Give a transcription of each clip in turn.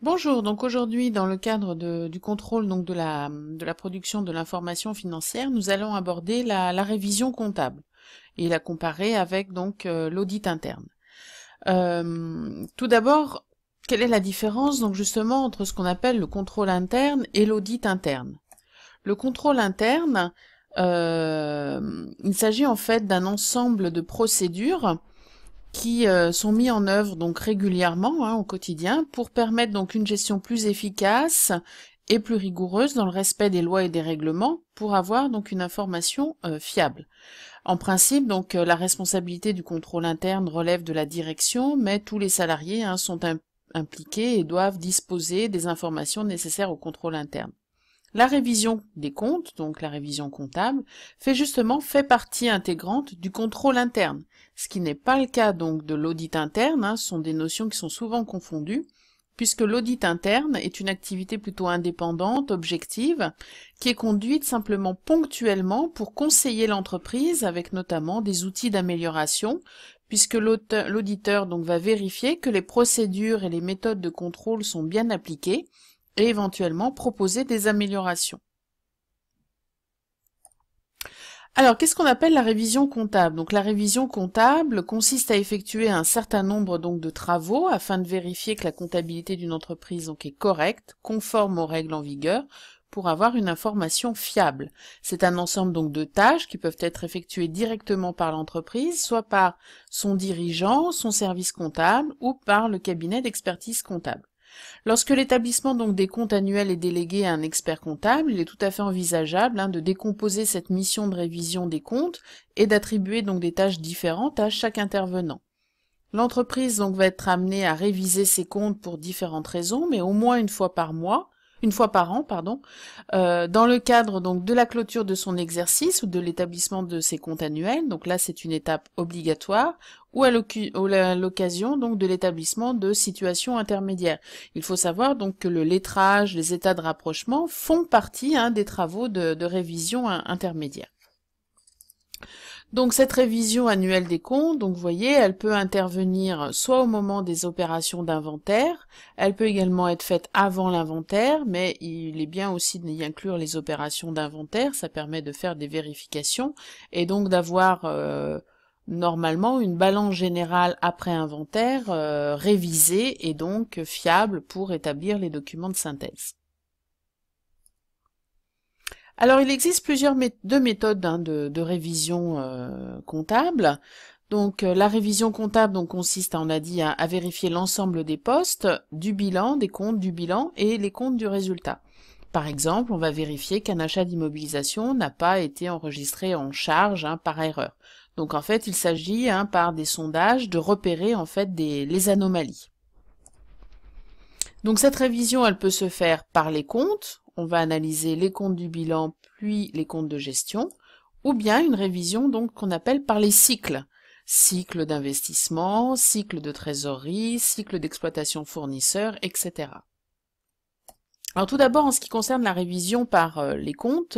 Bonjour, donc aujourd'hui dans le cadre du contrôle donc de la production de l'information financière, nous allons aborder la révision comptable et la comparer avec donc l'audit interne. Tout d'abord, quelle est la différence donc justement entre ce qu'on appelle le contrôle interne et l'audit interne? Le contrôle interne, il s'agit en fait d'un ensemble de procédures qui sont mis en œuvre donc régulièrement au quotidien pour permettre donc une gestion plus efficace et plus rigoureuse dans le respect des lois et des règlements pour avoir donc une information fiable. En principe, donc la responsabilité du contrôle interne relève de la direction, mais tous les salariés sont impliqués et doivent disposer des informations nécessaires au contrôle interne. La révision des comptes, donc la révision comptable, fait partie intégrante du contrôle interne, ce qui n'est pas le cas donc de l'audit interne, ce sont des notions qui sont souvent confondues, puisque l'audit interne est une activité plutôt indépendante, objective, qui est conduite simplement ponctuellement pour conseiller l'entreprise avec notamment des outils d'amélioration, puisque l'auditeur donc va vérifier que les procédures et les méthodes de contrôle sont bien appliquées, et éventuellement proposer des améliorations. Alors, qu'est-ce qu'on appelle la révision comptable? Donc, la révision comptable consiste à effectuer un certain nombre donc de travaux afin de vérifier que la comptabilité d'une entreprise donc est correcte, conforme aux règles en vigueur, pour avoir une information fiable. C'est un ensemble donc de tâches qui peuvent être effectuées directement par l'entreprise, soit par son dirigeant, son service comptable ou par le cabinet d'expertise comptable. Lorsque l'établissement donc des comptes annuels est délégué à un expert comptable, il est tout à fait envisageable de décomposer cette mission de révision des comptes et d'attribuer donc des tâches différentes à chaque intervenant. L'entreprise donc va être amenée à réviser ses comptes pour différentes raisons, mais au moins une fois par an, pardon, dans le cadre donc de la clôture de son exercice ou de l'établissement de ses comptes annuels. Donc là, c'est une étape obligatoire, ou à l'occasion donc de l'établissement de situations intermédiaires. Il faut savoir donc que le lettrage, les états de rapprochement font partie des travaux de révision intermédiaire. Donc cette révision annuelle des comptes, donc vous voyez, elle peut intervenir soit au moment des opérations d'inventaire, elle peut également être faite avant l'inventaire, mais il est bien aussi d'y inclure les opérations d'inventaire, ça permet de faire des vérifications et donc d'avoir normalement une balance générale après inventaire révisée et donc fiable pour établir les documents de synthèse. Alors, il existe deux méthodes de révision comptable. Donc, la révision comptable consiste, on a dit, à vérifier l'ensemble des postes, du bilan, des comptes du bilan et les comptes du résultat. Par exemple, on va vérifier qu'un achat d'immobilisation n'a pas été enregistré en charge par erreur. Donc, en fait, il s'agit par des sondages de repérer en fait les anomalies. Donc cette révision, elle peut se faire par les comptes, on va analyser les comptes du bilan puis les comptes de gestion, ou bien une révision donc qu'on appelle par les cycles. Cycle d'investissement, cycle de trésorerie, cycle d'exploitation fournisseur, etc. Alors tout d'abord, en ce qui concerne la révision par les comptes,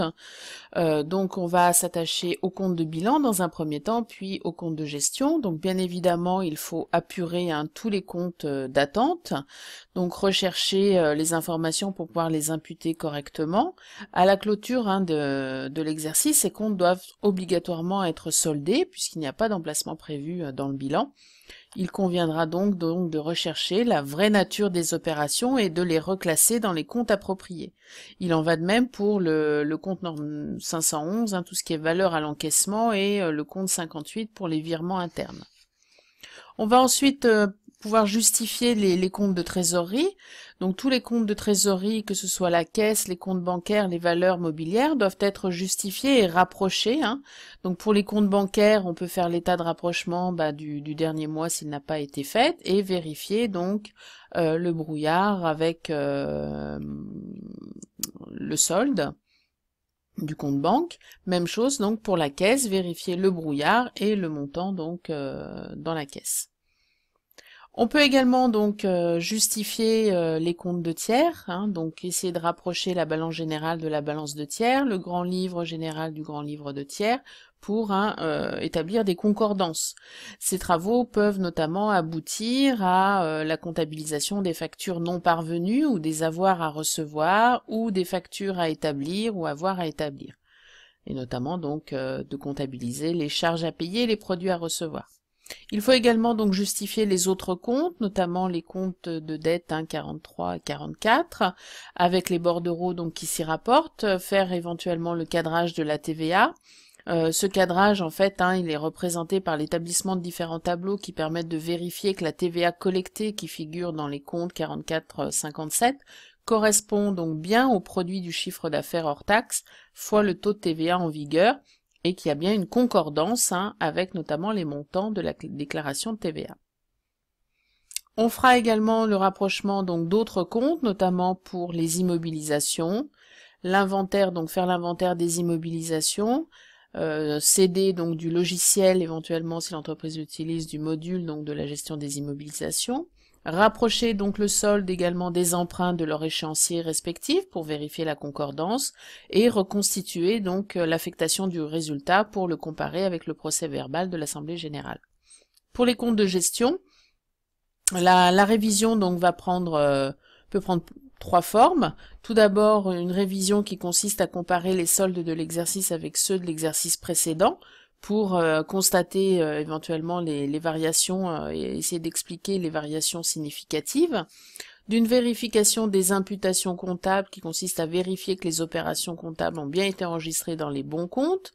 donc on va s'attacher au compte de bilan dans un premier temps, puis au compte de gestion. Donc bien évidemment, il faut apurer tous les comptes d'attente, donc rechercher les informations pour pouvoir les imputer correctement. À la clôture de l'exercice, ces comptes doivent obligatoirement être soldés, puisqu'il n'y a pas d'emplacement prévu dans le bilan. Il conviendra donc de rechercher la vraie nature des opérations et de les reclasser dans les comptes appropriés. Il en va de même pour le compte 511, tout ce qui est valeur à l'encaissement, et le compte 58 pour les virements internes. On va ensuite pouvoir justifier les comptes de trésorerie. Donc tous les comptes de trésorerie, que ce soit la caisse, les comptes bancaires, les valeurs mobilières, doivent être justifiés et rapprochés. Donc pour les comptes bancaires, on peut faire l'état de rapprochement du dernier mois s'il n'a pas été fait et vérifier donc le brouillard avec le solde du compte banque. Même chose donc pour la caisse, vérifier le brouillard et le montant donc dans la caisse. On peut également donc justifier les comptes de tiers, hein, donc essayer de rapprocher la balance générale de la balance de tiers, le grand livre général du grand livre de tiers, pour établir des concordances. Ces travaux peuvent notamment aboutir à la comptabilisation des factures non parvenues ou des avoirs à recevoir ou des factures à établir ou avoirs à établir. Et notamment donc de comptabiliser les charges à payer et les produits à recevoir. Il faut également donc justifier les autres comptes, notamment les comptes de dette 43 et 44, avec les bordereaux donc qui s'y rapportent, faire éventuellement le cadrage de la TVA. Ce cadrage, en fait, il est représenté par l'établissement de différents tableaux qui permettent de vérifier que la TVA collectée qui figure dans les comptes 44-57 correspond donc bien au produit du chiffre d'affaires hors taxe fois le taux de TVA en vigueur, et qu'il y a bien une concordance avec notamment les montants de la déclaration de TVA. On fera également le rapprochement donc d'autres comptes, notamment pour les immobilisations, l'inventaire, donc faire l'inventaire des immobilisations, céder donc du logiciel éventuellement si l'entreprise utilise du module donc de la gestion des immobilisations, rapprocher donc le solde également des emprunts de leur échéancier respectif pour vérifier la concordance et reconstituer donc l'affectation du résultat pour le comparer avec le procès-verbal de l'Assemblée générale. Pour les comptes de gestion, la révision donc peut prendre trois formes. Tout d'abord, une révision qui consiste à comparer les soldes de l'exercice avec ceux de l'exercice précédent, pour constater éventuellement les variations et essayer d'expliquer les variations significatives, d'une vérification des imputations comptables qui consiste à vérifier que les opérations comptables ont bien été enregistrées dans les bons comptes,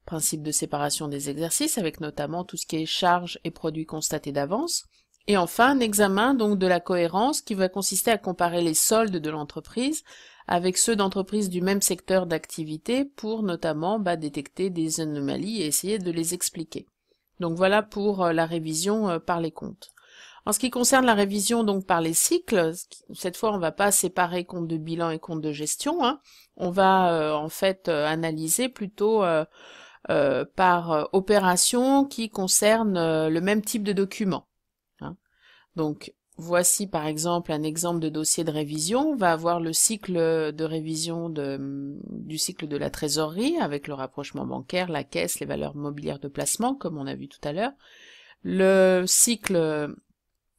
principe de séparation des exercices avec notamment tout ce qui est charges et produits constatés d'avance, et enfin un examen donc de la cohérence qui va consister à comparer les soldes de l'entreprise avec ceux d'entreprises du même secteur d'activité pour notamment détecter des anomalies et essayer de les expliquer. Donc voilà pour la révision par les comptes. En ce qui concerne la révision donc par les cycles, cette fois on va pas séparer compte de bilan et compte de gestion, on va en fait analyser plutôt par opération qui concerne le même type de document. Donc voici par exemple un exemple de dossier de révision. On va avoir le cycle de révision du cycle de la trésorerie avec le rapprochement bancaire, la caisse, les valeurs mobilières de placement comme on a vu tout à l'heure. Le cycle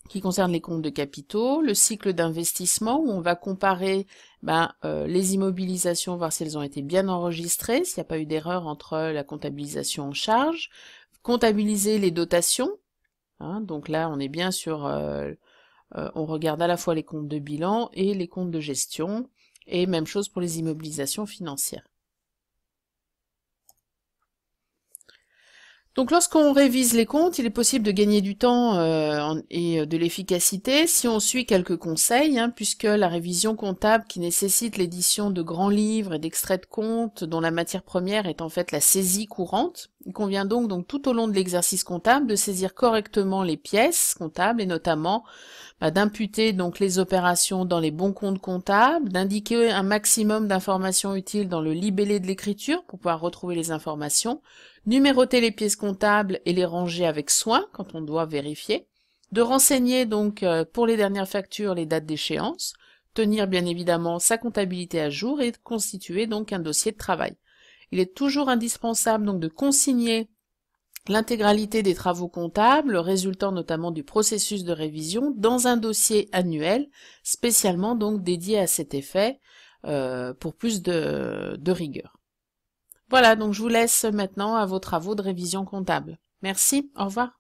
qui concerne les comptes de capitaux, le cycle d'investissement où on va comparer les immobilisations, voir si elles ont été bien enregistrées, s'il n'y a pas eu d'erreur entre la comptabilisation en charge, comptabiliser les dotations, donc là on est bien sur on regarde à la fois les comptes de bilan et les comptes de gestion, et même chose pour les immobilisations financières. Donc lorsqu'on révise les comptes, il est possible de gagner du temps et de l'efficacité si on suit quelques conseils, puisque la révision comptable qui nécessite l'édition de grands livres et d'extraits de comptes dont la matière première est en fait la saisie courante, il convient donc tout au long de l'exercice comptable de saisir correctement les pièces comptables et notamment d'imputer donc les opérations dans les bons comptes comptables, d'indiquer un maximum d'informations utiles dans le libellé de l'écriture pour pouvoir retrouver les informations, numéroter les pièces comptables et les ranger avec soin quand on doit vérifier, de renseigner donc pour les dernières factures les dates d'échéance, tenir bien évidemment sa comptabilité à jour et de constituer donc un dossier de travail. Il est toujours indispensable donc de consigner l'intégralité des travaux comptables résultant notamment du processus de révision dans un dossier annuel spécialement donc dédié à cet effet pour plus de rigueur. Voilà, donc je vous laisse maintenant à vos travaux de révision comptable. Merci, au revoir.